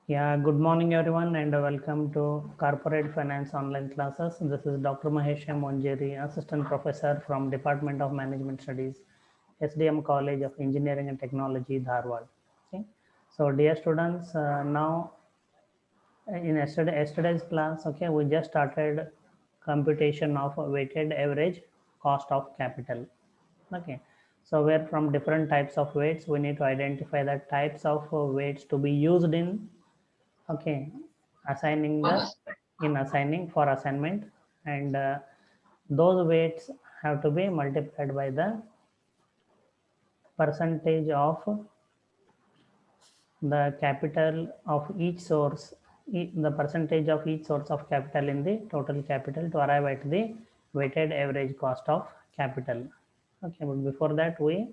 Yeah, good morning everyone and welcome to Corporate Finance online classes. This is Dr. Mahesh M. Monjeri, Assistant Professor from Department of Management Studies, SDM College of Engineering and Technology, Dharwad. Okay. So dear students, now in yesterday's class, okay, we just started computation of weighted average cost of capital. Okay. So where from different types of weights, we need to identify the types of weights to be used in, okay, assigning the in assigning for assignment, and those weights have to be multiplied by the percentage of the capital of each source, the percentage of each source of capital in the total capital to arrive at the weighted average cost of capital. Okay, but before that we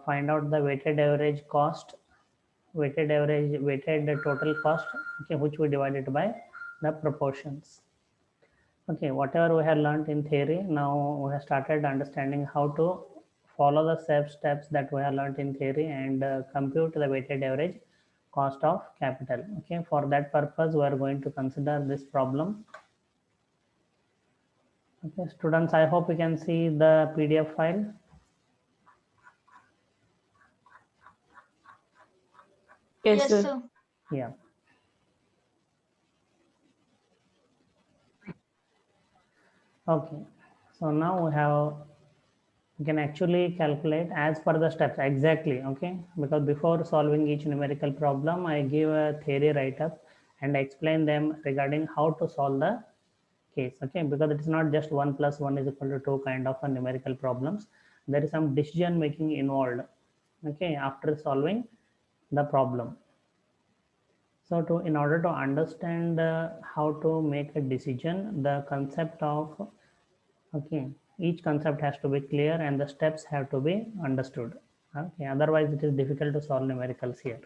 find out the weighted average cost, weighted total cost, okay, which we divided by the proportions. Okay, whatever we have learned in theory, now we have started understanding how to follow the steps that we have learned in theory and compute the weighted average cost of capital. Okay, for that purpose, we are going to consider this problem. Okay, students, I hope you can see the PDF file. Yes, sir. Yeah. Okay. So now we have, you can actually calculate as per the steps exactly. Okay, because before solving each numerical problem, I give a theory write-up and explain them regarding how to solve the case. Okay, because it is not just 1 plus 1 is equal to 2 kind of a numerical problems. There is some decision making involved, okay, after solving the problem. So to in order to understand how to make a decision, the concept of, okay, each concept has to be clear and the steps have to be understood. Okay, otherwise it is difficult to solve numericals here.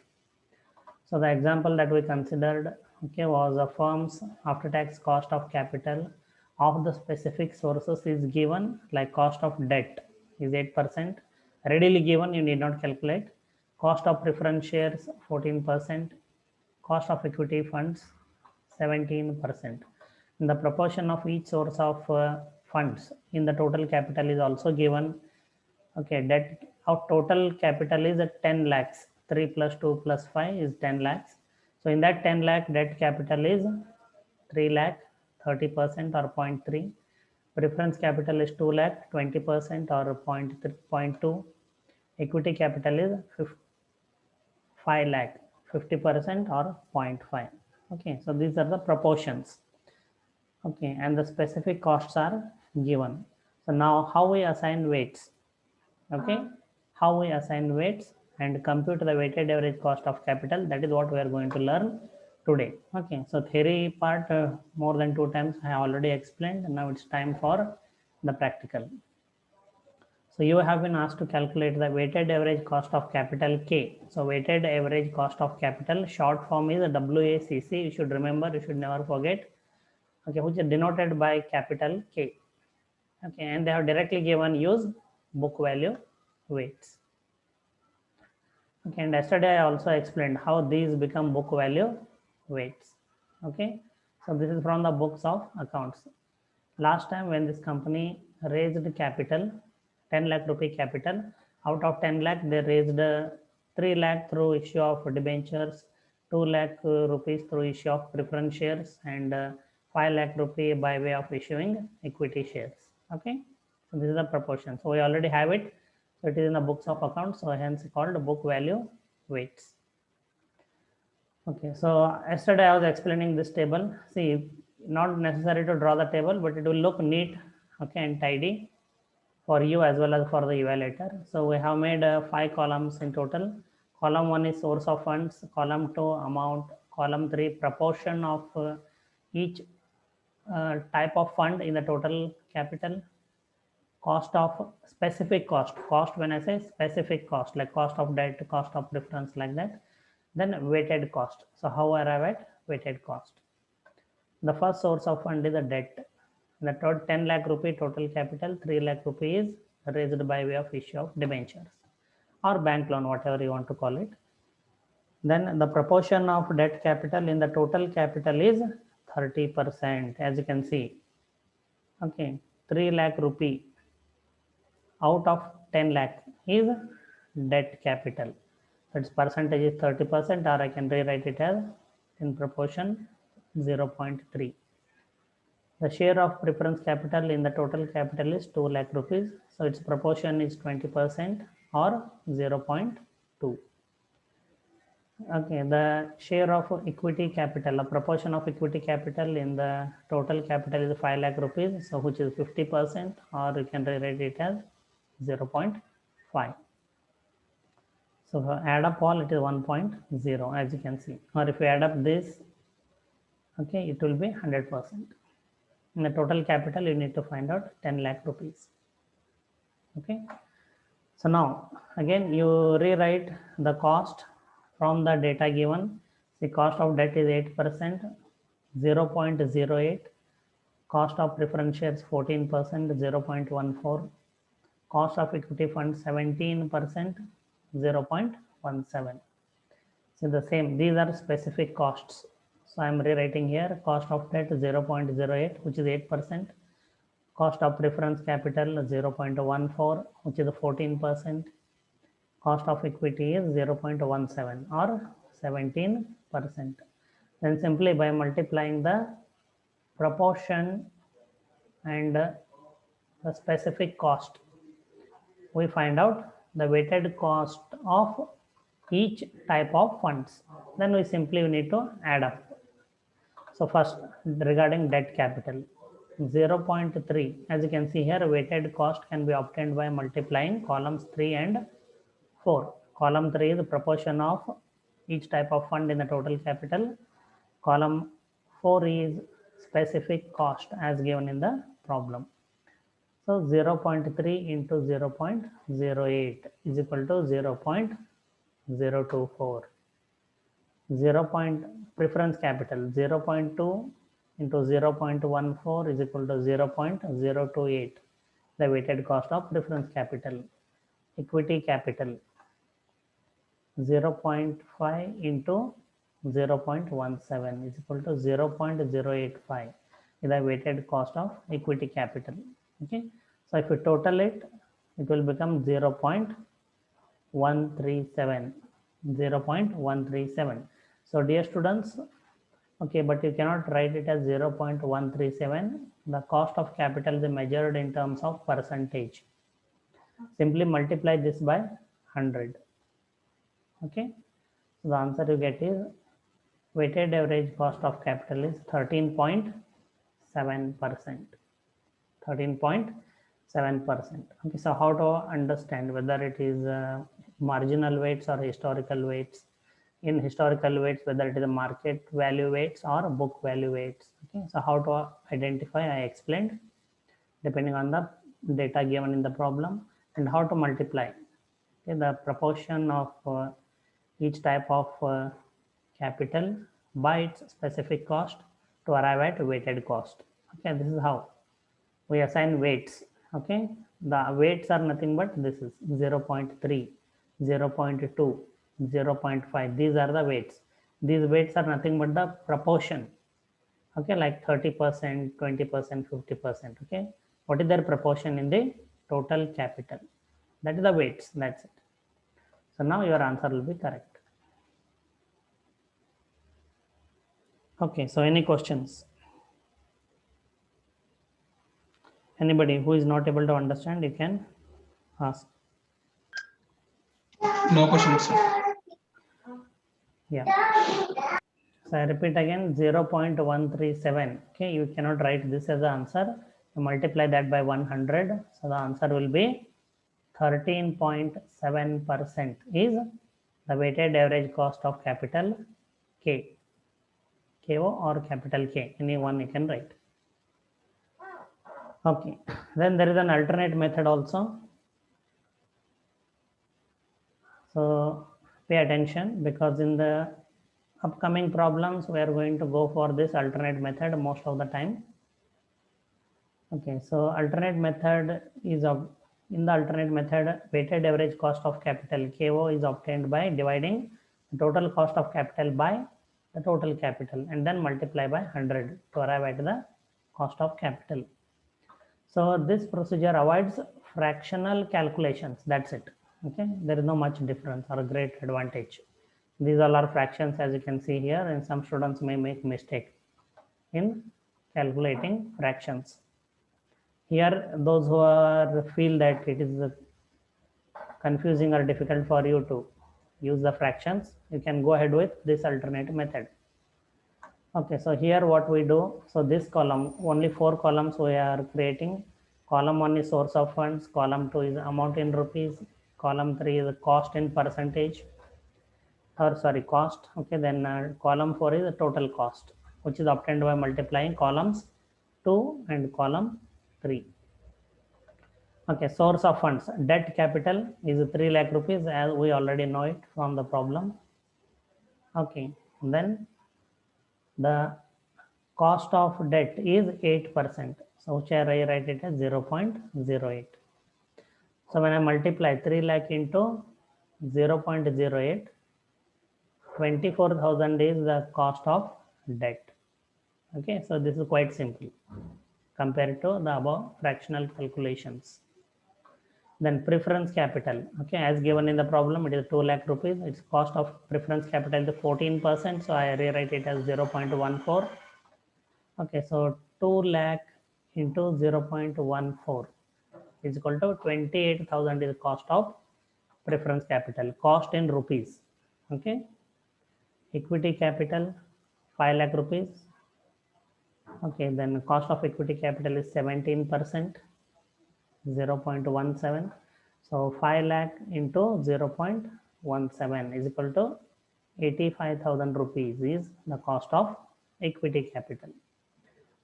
So the example that we considered, okay, was a firm's after tax cost of capital of the specific sources is given, like cost of debt is 8%, readily given, you need not calculate. Cost of preference shares 14%, cost of equity funds 17%. The proportion of each source of funds in the total capital is also given. Okay, debt of total capital is at 10 lakhs. 3 plus 2 plus 5 is 10 lakhs. So in that 10 lakh, debt capital is 3 lakh, 30% or zero point 0.3. Preference capital is 2 lakh, 20% or 0.2. Equity capital is 5 lakh, 50% or 0.5. Okay, so these are the proportions. Okay, and the specific costs are given. So now how we assign weights? Okay, how we assign weights and compute the weighted average cost of capital, that is what we are going to learn today. Okay, so theory part more than 2 times I have already explained, and now it's time for the practical. So you have been asked to calculate the weighted average cost of capital K. So weighted average cost of capital, short form is WACC. You should remember, you should never forget. Okay, which is denoted by capital K. Okay, and they have directly given use book value weights. Okay, and yesterday I also explained how these become book value weights. Okay, so this is from the books of accounts. Last time when this company raised capital, 10 lakh rupee capital, out of 10 lakh they raised 3 lakh through issue of debentures, 2 lakh rupees through issue of preference shares, and 5 lakh rupee by way of issuing equity shares. Okay, so this is the proportion. So we already have it. So it is in the books of accounts. So hence called book value weights. Okay, so yesterday I was explaining this table. See, not necessary to draw the table, but it will look neat, okay, and tidy for you as well as for the evaluator. So we have made 5 columns in total. Column 1 is source of funds, column 2 amount, column 3 proportion of each type of fund in the total capital, cost of specific cost when I say specific cost, like cost of debt, cost of preference, like that. Then weighted cost. So how I arrive at weighted cost? The first source of fund is the debt. The total 10 lakh rupee total capital, 3 lakh rupee is raised by way of issue of debentures or bank loan, whatever you want to call it. Then the proportion of debt capital in the total capital is 30%, as you can see. Okay, 3 lakh rupee out of 10 lakh is debt capital. Its percentage is 30%, or I can rewrite it as in proportion 0.3. The share of preference capital in the total capital is 2 lakh rupees. So its proportion is 20% or 0.2. Okay, the share of equity capital, a proportion of equity capital in the total capital is 5 lakh rupees, so which is 50%, or you can rewrite it as 0.5. So if I add up all, it is 1.0, as you can see. Or if you add up this, okay, it will be 100%. In the total capital, you need to find out 10 lakh rupees. Okay. So now, again, you rewrite the cost from the data given. The cost of debt is 8%, 0.08. Cost of preference shares 14%, 0.14. Cost of equity fund 17%, 0.17. So the same, these are specific costs. So I am rewriting here cost of debt 0.08, which is 8%. Cost of preference capital 0.14, which is 14%. Cost of equity is 0.17 or 17%. Then simply by multiplying the proportion and the specific cost, we find out the weighted cost of each type of funds. Then we simply need to add up. So first, regarding debt capital, 0.3, as you can see here, weighted cost can be obtained by multiplying columns 3 and 4. Column 3 is the proportion of each type of fund in the total capital. Column 4 is specific cost as given in the problem. So 0.3 into 0.08 is equal to 0.024. 0. Preference capital 0.2 into 0.14 is equal to 0.028, the weighted cost of preference capital. Equity capital 0.5 into 0.17 is equal to 0.085, is the weighted cost of equity capital. Okay, so if you total it, it will become 0.137. 0.137. So dear students, okay, but you cannot write it as 0.137. The cost of capital is measured in terms of percentage. Simply multiply this by 100. Okay, so the answer you get is weighted average cost of capital is 13.7%. 13.7%. Okay, so how to understand whether it is marginal weights or historical weights? In historical weights, whether it is a market value weights or book value weights. Okay, so how to identify, I explained, depending on the data given in the problem, and how to multiply. Okay, the proportion of each type of capital by its specific cost to arrive at weighted cost. Okay, this is how we assign weights. Okay, the weights are nothing but this is 0.3, 0.2, 0.5. These are the weights. These weights are nothing but the proportion. Okay, like 30%, 20%, 50%. Okay, what is their proportion in the total capital? That is the weights. That's it. So now your answer will be correct. Okay, so any questions? Anybody who is not able to understand, you can ask. No questions, sir. Yeah. So I repeat again, 0.137. Okay, you cannot write this as the answer. You multiply that by 100. So the answer will be 13.7% is the weighted average cost of capital K. KO or capital K. Any one you can write. Okay. Then there is an alternate method also. So pay attention, because in the upcoming problems we are going to go for this alternate method most of the time. Okay, so alternate method is in the alternate method, weighted average cost of capital KO is obtained by dividing total cost of capital by the total capital, and then multiply by 100 to arrive at the cost of capital. So this procedure avoids fractional calculations. That's it. Okay, there is no much difference or a great advantage. These all are fractions, as you can see here, and some students may make mistake in calculating fractions. Here, those who are feel that it is confusing or difficult for you to use the fractions, you can go ahead with this alternate method. Okay, so here what we do, so this column, only 4 columns we are creating. Column 1 is source of funds, column 2 is amount in rupees, column 3 is cost in percentage, or sorry, cost. Okay, then column 4 is the total cost, which is obtained by multiplying columns 2 and column 3. Okay, source of funds, debt capital is 3 lakh rupees, as we already know it from the problem. Okay, then the cost of debt is 8%. So which I write it as 0.08. So when I multiply 3 lakh into 0.08, 24,000 is the cost of debt. Okay, so this is quite simple compared to the above fractional calculations. Then preference capital. Okay, as given in the problem, it is 2 lakh rupees. Its cost of preference capital is 14%. So I rewrite it as 0.14. Okay, so 2 lakh into 0.14 is equal to 28,000 is cost of preference capital, cost in rupees. Okay, equity capital 5 lakh rupees. Okay, then cost of equity capital is 17%, 0.17. So 5 lakh into 0.17 is equal to 85,000 rupees is the cost of equity capital.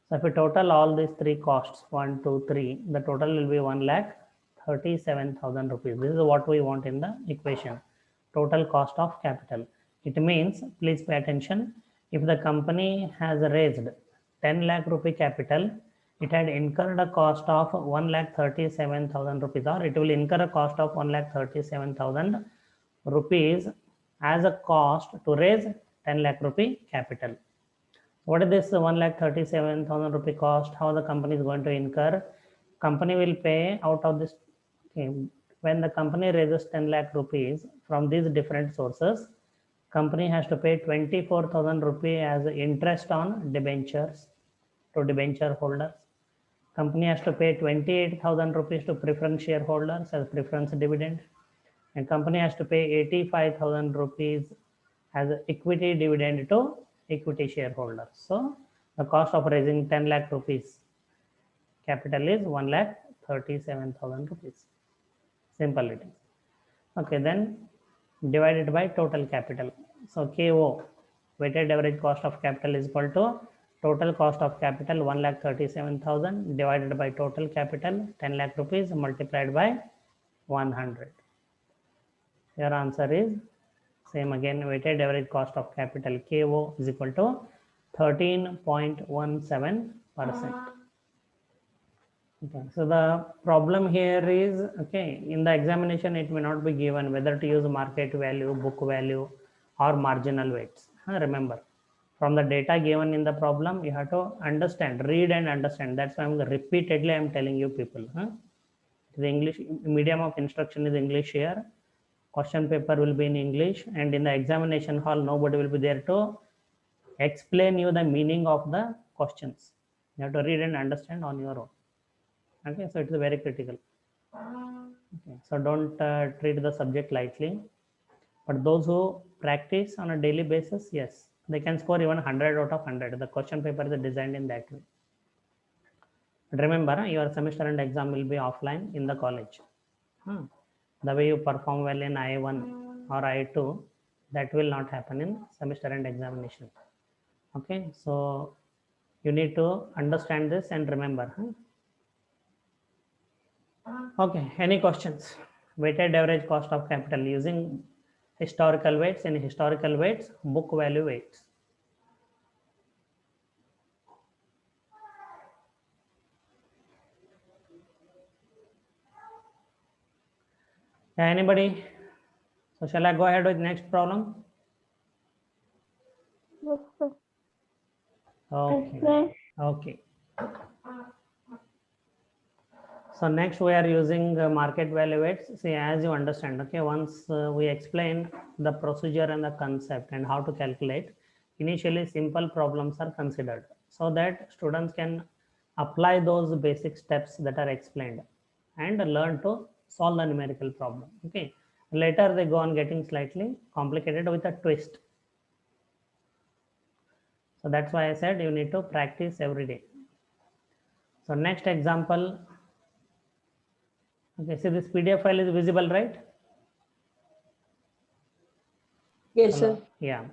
So if we total all these 3 costs, 1, 2, 3, the total will be 1,37,000 rupees. This is what we want in the equation, total cost of capital. It means, please pay attention, if the company has raised 10 lakh rupee capital, it had incurred a cost of 1,37,000 rupees, or it will incur a cost of 1,37,000 rupees as a cost to raise 10 lakh rupee capital. What is this 1,37,000 rupee cost? How the company is going to incur? Company will pay out of this. Okay, when the company raises 10 lakh rupees from these different sources, company has to pay 24,000 rupee as interest on debentures to debenture holders. Company has to pay 28,000 rupees to preference shareholders as preference dividend, and company has to pay 85,000 rupees as equity dividend to equity shareholders. So the cost of raising 10 lakh rupees capital is 1,37,000 rupees. Simple it is. Okay, then divided by total capital. So KO, weighted average cost of capital, is equal to total cost of capital 1,37,000 divided by total capital 10 lakh rupees multiplied by 100. Your answer is same again, weighted average cost of capital KO is equal to 13.17%. Okay, so the problem here is, okay, in the examination it may not be given whether to use market value, book value, or marginal weights. Remember, from the data given in the problem, you have to understand, read and understand. That's why repeatedly I'm telling you people. The English medium of instruction is English here. Question paper will be in English, and in the examination hall, nobody will be there to explain you the meaning of the questions. You have to read and understand on your own. Okay, so it's very critical. Okay, so don't treat the subject lightly. But those who practice on a daily basis, yes, they can score even 100 out of 100. The question paper is designed in that way. But remember, your semester and exam will be offline in the college. The way you perform well in I1 or I2, that will not happen in semester and examination. Okay, so you need to understand this and remember. Okay, any questions? Weighted average cost of capital using historical weights and historical weights, book value weights. Anybody? So shall I go ahead with next problem? Yes, sir. Okay. Yes, Okay. So next we are using market value weights. See, as you understand, okay, once we explain the procedure and the concept and how to calculate, initially simple problems are considered so that students can apply those basic steps that are explained and learn to solve the numerical problem. Okay. Later they go on getting slightly complicated with a twist. So that's why I said you need to practice every day. So next example. Okay, so this PDF file is visible, right? yes, Hello. sir. Yeah.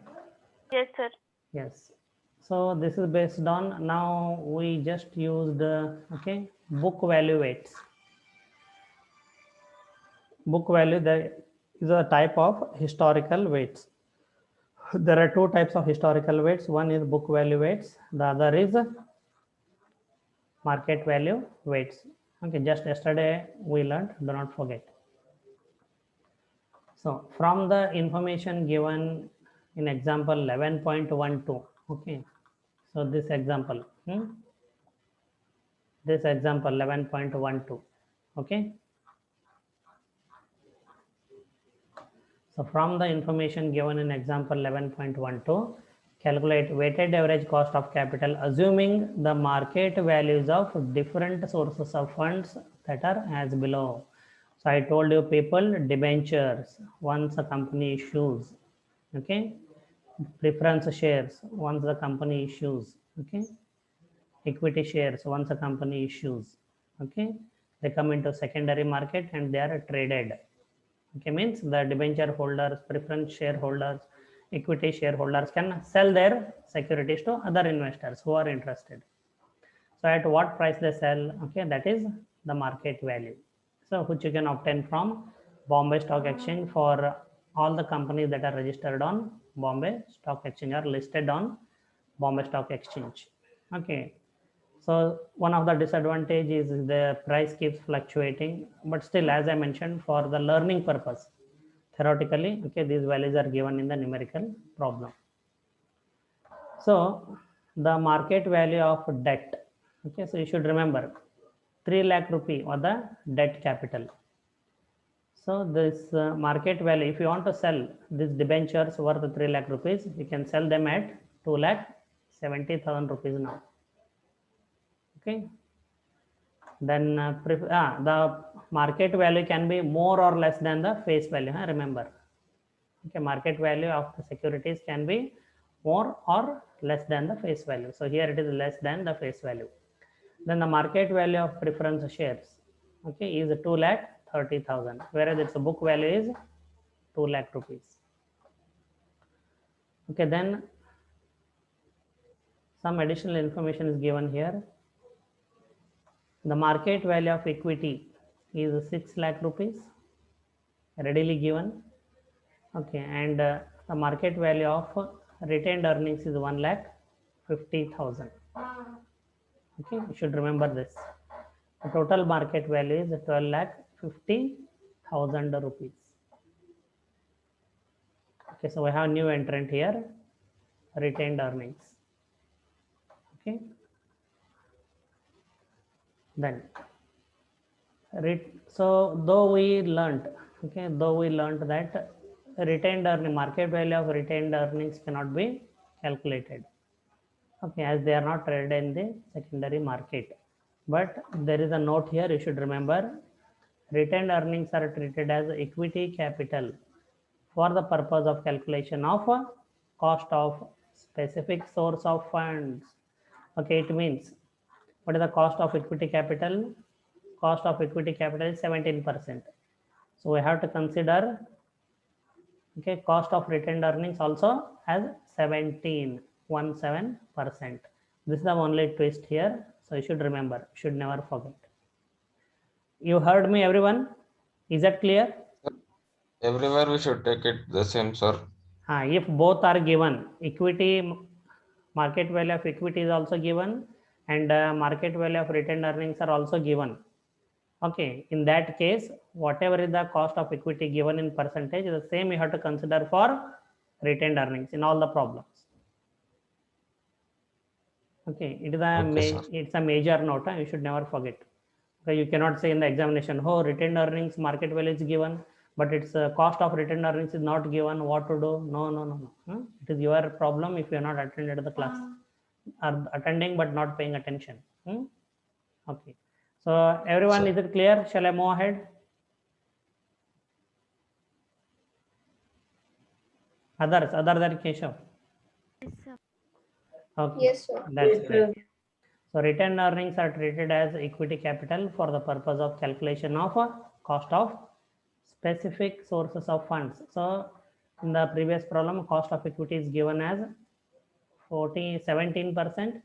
Yes, sir. Yes. So this is based on, now we just used okay, book value weights. Book value, there is a type of historical weights. There are two types of historical weights. One is book value weights. The other is market value weights. Okay, just yesterday we learned. Do not forget. So from the information given in example 11.12, okay. So this example, this example 11.12, okay. So from the information given in example 11.12, calculate weighted average cost of capital assuming the market values of different sources of funds that are as below. So I told you people, debentures once a company issues, okay, preference shares once the company issues, okay, equity shares once a company issues, okay, they come into secondary market and they are traded. Okay, means the debenture holders, preference shareholders, equity shareholders can sell their securities to other investors who are interested. So at what price they sell, okay, that is the market value. So which you can obtain from Bombay Stock Exchange for all the companies that are registered on Bombay Stock Exchange or listed on Bombay Stock Exchange. Okay. So one of the disadvantage is the price keeps fluctuating, but still, as I mentioned, for the learning purpose, theoretically, okay, these values are given in the numerical problem. So the market value of debt, okay, so you should remember 3 lakh rupee or the debt capital. So this market value, if you want to sell these debentures worth 3 lakh rupees, you can sell them at 2 lakh 70,000 rupees now. Okay. Then the market value can be more or less than the face value. Remember, okay, market value of the securities can be more or less than the face value. So here it is less than the face value. Then the market value of preference shares, okay, is 2 lakh 30,000, whereas its book value is 2 lakh rupees. Okay, then some additional information is given here. The market value of equity is 6 lakh rupees, readily given. Okay, and the market value of retained earnings is 1 lakh 50,000. Okay, you should remember this. The total market value is 12 lakh 50,000 rupees. Okay, so we have new entrant here, retained earnings. Okay, then so though we learned, okay, that retained earning, market value of retained earnings cannot be calculated, okay, as they are not traded in the secondary market. But there is a note here, you should remember, retained earnings are treated as equity capital for the purpose of calculation of cost of specific source of funds. Okay, it means what is the cost of equity capital? Cost of equity capital is 17%. So we have to consider, okay, cost of retained earnings also as 17%. This is the only twist here. So you should remember, should never forget. You heard me, everyone? Is that clear? Everywhere we should take it the same, sir. If both are given, equity, market value of equity is also given, and market value of retained earnings are also given. Okay, in that case, whatever is the cost of equity given in percentage, the same you have to consider for retained earnings in all the problems. Okay, it is Okay, sir. it's a major note. You should never forget. Okay, you cannot say in the examination, oh, retained earnings market value is given, but its cost of retained earnings is not given. What to do? No, no, no, no. It is your problem if you are not attended the class, or attending but not paying attention. Okay. So everyone, Sir. is it clear? Shall I move ahead? Others, other than Keshav. Yes, sir. Okay, Yes, sir. that's great. So retained earnings are treated as equity capital for the purpose of calculation of cost of specific sources of funds. So in the previous problem, cost of equity is given as 17%.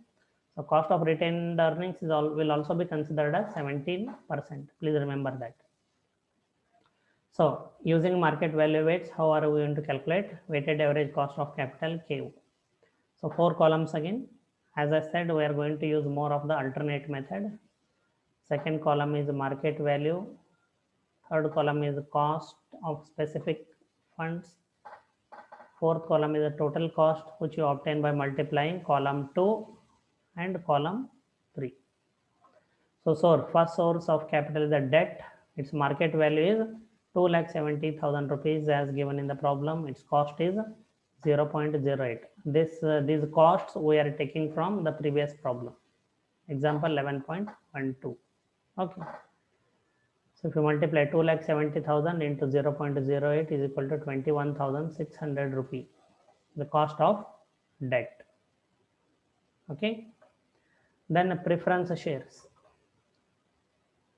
So cost of retained earnings will also be considered as 17%. Please remember that. So using market value weights, how are we going to calculate weighted average cost of capital KO? So 4 columns again. As I said, we are going to use more of the alternate method. Second column is market value. Third column is cost of specific funds. Fourth column is the total cost which you obtain by multiplying column 2 and column 3. So first source of capital is the debt. Its market value is 2,70,000 rupees as given in the problem. Its cost is 0.08. These costs we are taking from the previous problem. Example 11.12. Okay. So if you multiply 2,70,000 into 0.08 is equal to 21,600 rupee, the cost of debt. Okay. Then preference shares.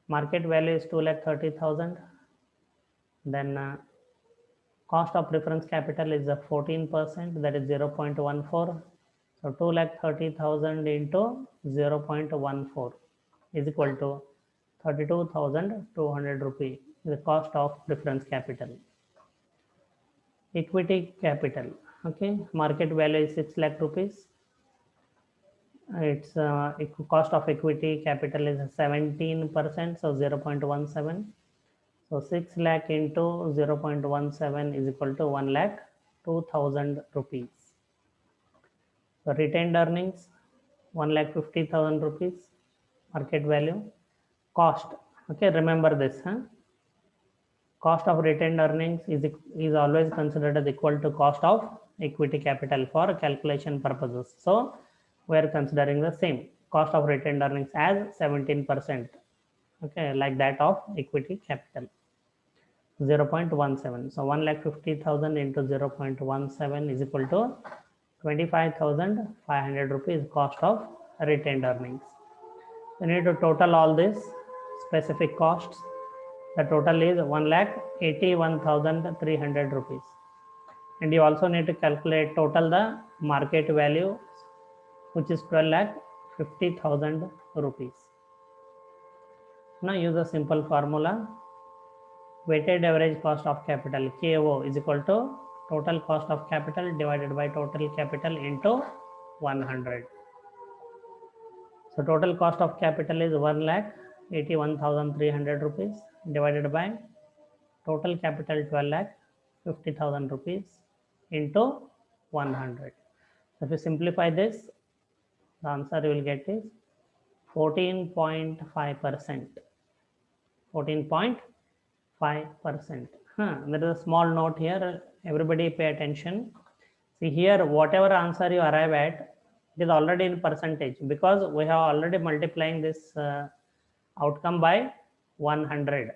Market value is 2,30,000. Then cost of preference capital is 14%, that is 0.14. So 2,30,000 into 0.14 is equal to 32,200 rupee, the cost of preference capital. Equity capital, okay, market value is 6 lakh rupees. Its cost of equity capital is 17%, so 0.17. So 6 lakh into 0.17 is equal to 1 lakh 2,000 rupees. So retained earnings 1,50,000 rupees market value. Cost, okay, remember this, cost of retained earnings is always considered as equal to cost of equity capital for calculation purposes. So we are considering the same cost of retained earnings as 17%, okay, like that of equity capital. 0.17. So 1,50,000 into 0.17 is equal to 25,500 rupees cost of retained earnings. You need to total all this specific costs. The total is 1,81,300 rupees. And you also need to calculate total the market value, which is 12,50,000 rupees. Now use a simple formula. Weighted average cost of capital KO is equal to total cost of capital divided by total capital into 100. So total cost of capital is 1,81,300 rupees divided by total capital 12,50,000 rupees into 100. So if you simplify this, the answer you will get is 14.5%. 14.5%. There is a small note here. Everybody pay attention. See here, whatever answer you arrive at, it is already in percentage because we have already multiplying this outcome by 100.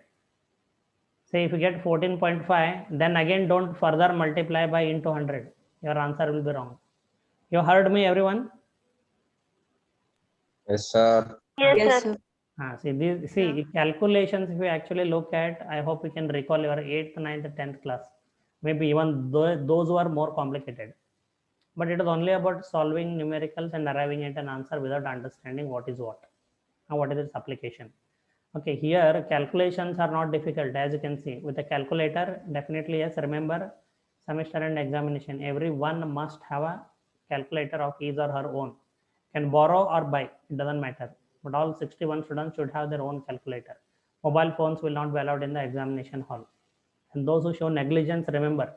Say if you get 14.5, then again don't further multiply by into 100. Your answer will be wrong. You heard me, everyone? Yes, sir. Yes, sir. See calculations, if you actually look at, I hope you can recall your 8th, 9th, 10th class. Maybe even those who are more complicated. But it is only about solving numericals and arriving at an answer without understanding what is what and what is its application. Okay, here calculations are not difficult, as you can see. With a calculator, definitely yes, remember semester and examination, everyone must have a calculator of his or her own. Can borrow or buy, it doesn't matter. But all 61 students should have their own calculator. Mobile phones will not be allowed in the examination hall. And those who show negligence, remember,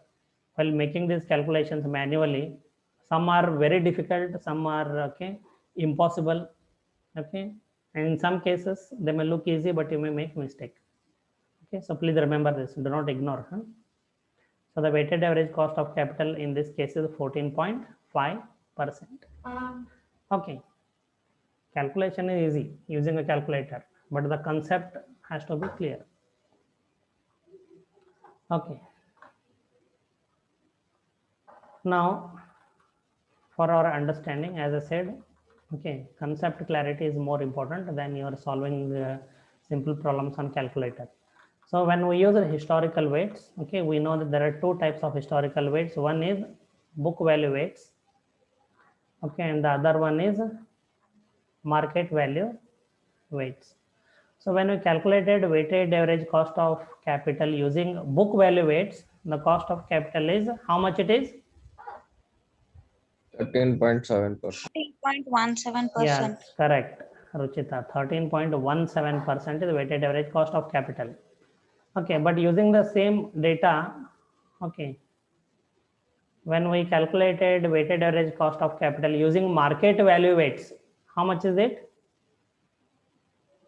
while making these calculations manually, some are very difficult, some are okay, impossible. Okay, and in some cases they may look easy, but you may make mistake. Okay, so please remember this, do not ignore. So the weighted average cost of capital in this case is 14.5%. Okay, calculation is easy using a calculator, but the concept has to be clear. Okay, now for our understanding, as I said, okay, concept clarity is more important than you are solving simple problems on calculator. So when we use historical weights, okay, we know that there are two types of historical weights. One is book value weights, okay, and the other one is market value weights. So when we calculated weighted average cost of capital using book value weights, the cost of capital is how much it is? 13.7%. 13.17%. Yes, correct, Ruchita. 13.17% is weighted average cost of capital. Okay, but using the same data, okay, when we calculated weighted average cost of capital using market value weights, how much is it?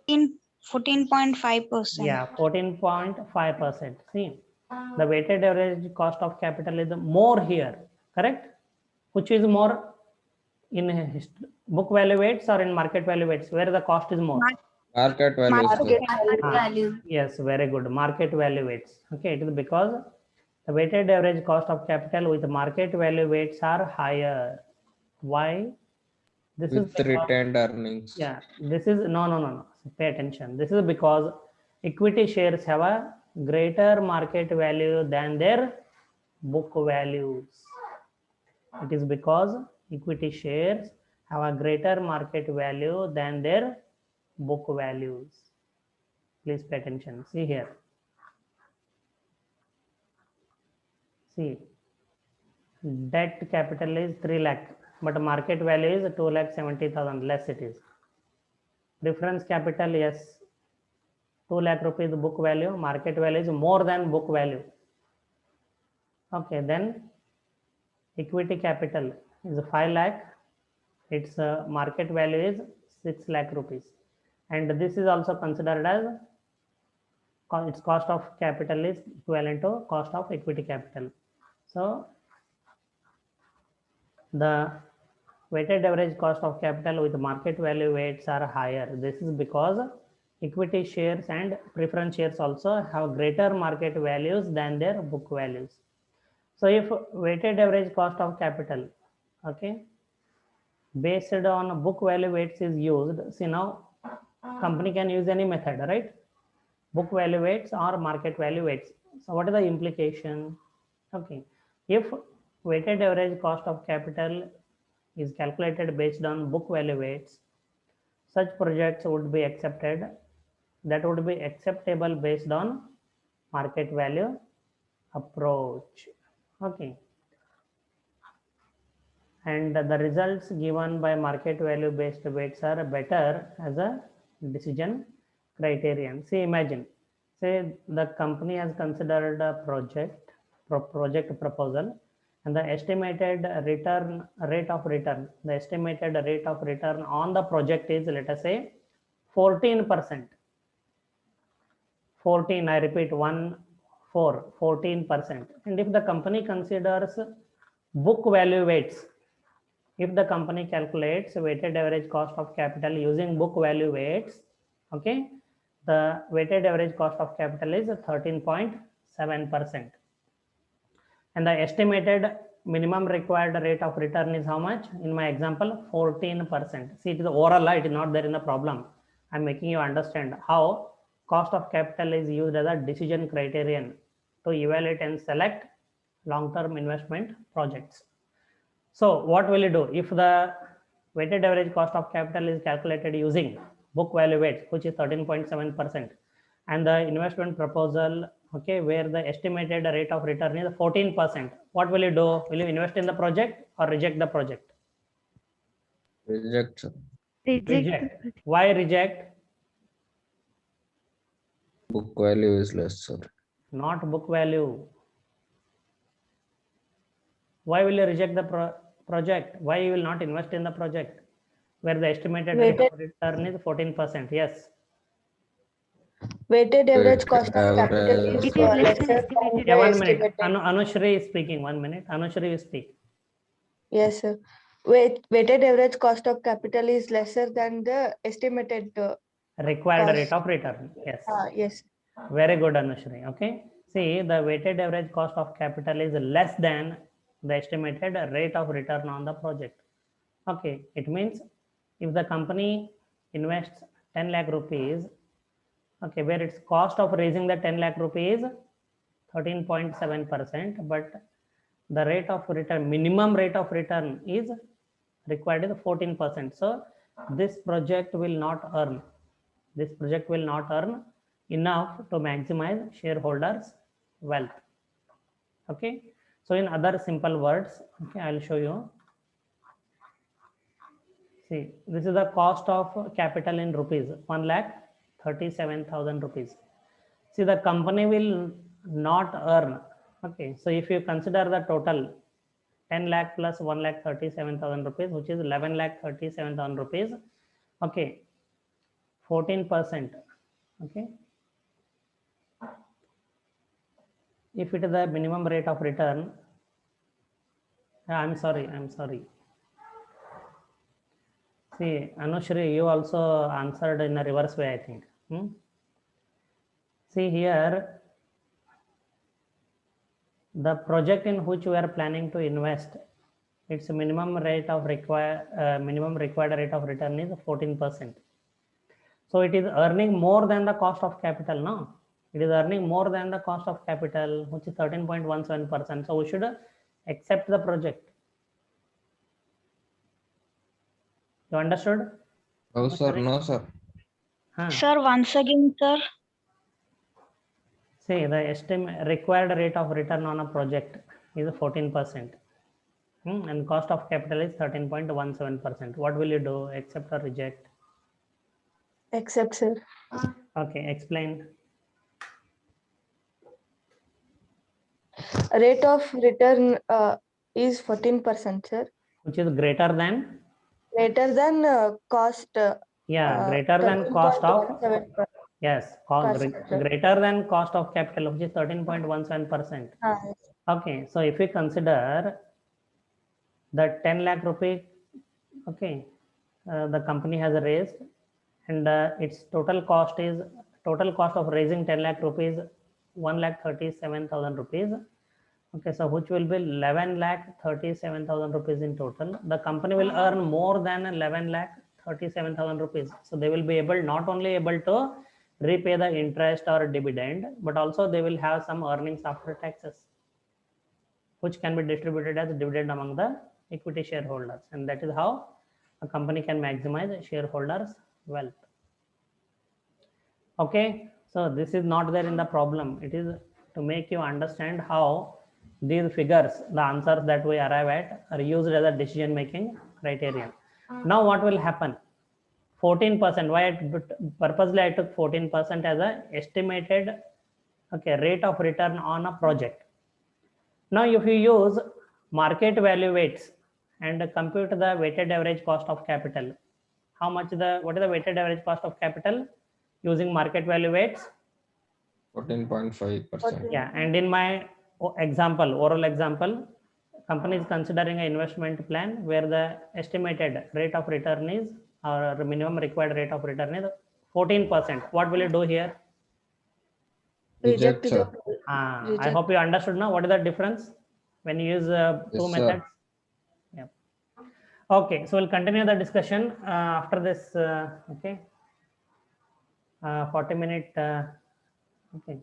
14.5%. Yeah, 14.5%. See, the weighted average cost of capital is more here, correct? Which is more, in book value weights or in market value weights, where the cost is more? Market value, sir. Value. Yes, very good. Market value weights. Okay, it is because the weighted average cost of capital with market value weights are higher. Why? This is With because, retained earnings. yeah, this is no. Pay attention. This is because equity shares have a greater market value than their book values. It is because equity shares have a greater market value than their book values. Please pay attention. See here. See, debt capital is 3 lakh, but market value is 2,70,000, less it is. Preference capital, yes, 2 lakh rupees book value, market value is more than book value. Okay, then equity capital is 5 lakh, its market value is 6 lakh rupees. And this is also considered as its cost of capital is equivalent to cost of equity capital. So the weighted average cost of capital with market value weights are higher. This is because equity shares and preference shares also have greater market values than their book values. So if weighted average cost of capital, okay, based on book value weights is used, see now company can use any method, right? Book value weights or market value weights. So what is the implication? Okay, if weighted average cost of capital is calculated based on book value weights, such projects would be accepted, that would be acceptable based on market value approach. Okay, and the results given by market value based weights are better as a decision criterion. See, imagine, say the company has considered a project proposal, and the estimated rate of return on the project is, let us say, 14%. 14, I repeat, 14%. And if the company considers book value weights, if the company calculates weighted average cost of capital using book value weights, okay, the weighted average cost of capital is 13.7%. And the estimated minimum required rate of return is how much? In my example, 14%. See, it is overall, it is not there in the problem. I'm making you understand how cost of capital is used as a decision criterion to evaluate and select long-term investment projects. So what will you do if the weighted average cost of capital is calculated using book value weights, which is 13.7%, and the investment proposal, okay, where the estimated rate of return is 14%? What will you do? Will you invest in the project or reject the project? Reject, sir. Reject. Why reject? Book value is less, sir. Not book value. Why will you reject the project? Why you will not invest in the project? where the estimated rate Weighted- of return is 14%. Yes. Weighted average Weighted cost of capital average is It is less lesser than than estimated. Yeah, the 1 minute. estimated. Anushri is speaking. 1 minute. Anushri, you speak. Yes, sir. Weighted average cost of capital is lesser than the estimated. Required Cost. rate of return. Yes. Yes. Very good, Anushri. Okay. See, the weighted average cost of capital is less than the estimated rate of return on the project. Okay. It means if the company invests 10 lakh rupees, okay, where its cost of raising the 10 lakh rupees 13.7%, but the rate of return, minimum rate of return is required is 14%. So this project will not earn enough to maximize shareholders' wealth. Okay. So in other simple words, okay, I'll show you. See, this is the cost of capital in rupees, 1,37,000 rupees. See, the company will not earn. Okay. So if you consider the total 10 lakh plus 1,37,000 rupees, which is 11,37,000 rupees. Okay. 14%. Okay. If it is the minimum rate of return, I'm sorry. See, Anushri, you also answered in a reverse way, I think. See here, the project in which we are planning to invest, its minimum required rate of return is 14%. So it is earning more than the cost of capital, no? It is earning more than the cost of capital, which is 13.17%. So we should accept the project. You understood? No, sir. No, sir. Sir, once again, sir. See, the required rate of return on a project is 14%. And cost of capital is 13.17%. What will you do? Accept or reject? Accept, sir. Okay, explain. Rate of return is 14%, sir. Which is greater than? Greater than cost. Yeah, greater than cost of. 13.17%. Yes, Cost. greater than cost of capital, which is 13.17%. Okay, so if we consider the 10 lakh rupee, okay, the company has raised, and its total cost of raising 10 lakh rupees, 1,37,000 rupees. Okay, so which will be 11,37,000 rupees in total. The company will earn more than 11,37,000 rupees. So they will be not only able to repay the interest or dividend, but also they will have some earnings after taxes, which can be distributed as dividend among the equity shareholders. And that is how a company can maximize shareholders' wealth. Okay, so this is not there in the problem. It is to make you understand how these figures, the answers that we arrive at, are used as a decision making criterion. Now what will happen? 14%. Why purposely I took 14% as a estimated rate of return on a project. Now if you use market value weights and compute the weighted average cost of capital, what is the weighted average cost of capital using market value weights? 14.5%. Yeah, and in my oral example, company is considering an investment plan where the estimated rate of return is, or minimum required rate of return is 14%. What will you do here? Reject, sir. I hope you understood now. What is the difference when you use two Yes, methods? Yeah. Okay, so we'll continue the discussion after this. 40-minute. Okay.